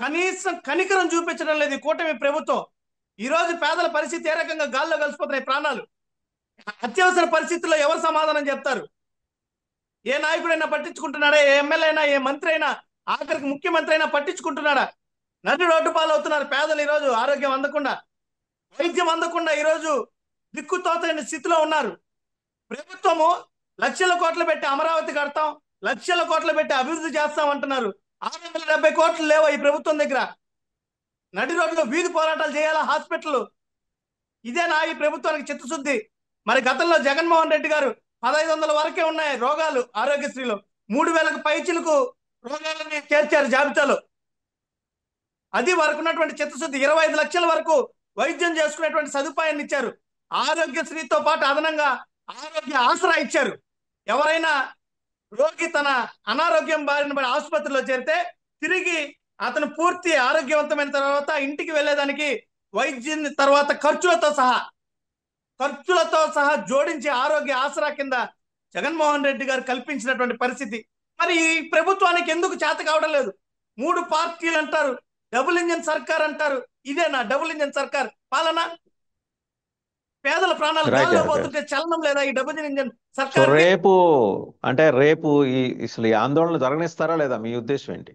కనీసం కనికరం చూపించడం లేదు ఈ కూటమి ప్రభుత్వం. ఈ రోజు పేదల పరిస్థితి ఏ రకంగా గాల్లో కలిసిపోతున్నాయి ప్రాణాలు. అత్యవసర పరిస్థితుల్లో ఎవరు సమాధానం చెప్తారు? ఏ నాయకుడైనా పట్టించుకుంటున్నాడా? ఏ ఎమ్మెల్యే అయినా, ఏ మంత్రి అయినా, ఆఖరికి ముఖ్యమంత్రి అయినా పట్టించుకుంటున్నాడా? నడి రోడ్డు పాలవుతున్నారు పేదలు. ఈరోజు ఆరోగ్యం అందకుండా, వైద్యం అందకుండా ఈరోజు దిక్కుతోచని స్థితిలో ఉన్నారు. ప్రభుత్వము లక్షల కోట్లు పెట్టి అమరావతి కడతాం, లక్షల కోట్లు పెట్టి అభివృద్ధి చేస్తాం అంటున్నారు. 670 కోట్లు లేవా ఈ ప్రభుత్వం దగ్గర? నడి రోడ్లో వీధి పోరాటాలు చేయాలా? హాస్పిటల్ ఇదేనా ఈ ప్రభుత్వానికి చిత్తశుద్ధి? మరి గతంలో జగన్మోహన్ రెడ్డి గారు 1500 వరకే ఉన్నాయి రోగాలు ఆరోగ్యశ్రీలో, 3000కు పైచిలకు రోగాలని చేర్చారు జాబితాలో. అది వరకు ఉన్నటువంటి చిత్తశుద్ధి. 25 లక్షల వరకు వైద్యం చేసుకునేటువంటి సదుపాయాన్ని ఇచ్చారు. ఆరోగ్యశ్రీతో పాటు అదనంగా ఆరోగ్య ఆసరా ఇచ్చారు. ఎవరైనా రోగి తన అనారోగ్యం బారిన పడి ఆసుపత్రిలో చేరితే తిరిగి అతను పూర్తి ఆరోగ్యవంతమైన తర్వాత ఇంటికి వెళ్ళేదానికి వైద్యం తర్వాత ఖర్చులతో సహా జోడించి ఆరోగ్య ఆసరా కింద జగన్మోహన్ రెడ్డి గారు కల్పించినటువంటి పరిస్థితి. మరి ఈ ప్రభుత్వానికి ఎందుకు చేత కావడం లేదు? 3 పార్టీలు అంటారు, డబుల్ ఇంజన్ సర్కార్ అంటారు. ఇదేనా డబుల్ ఇంజన్ సర్కార్ పాలన? పేదల ప్రాణాలు రైట్ గాల్లో రైట్. పోతుంటే చలనం లేదా ఈ డబుల్ ఇంజన్ సో సర్కార్? రేపు అంటే రేపు అసలు ఈ ఆందోళన జరగనిస్తారా లేదా? మీ ఉద్దేశం ఏంటి?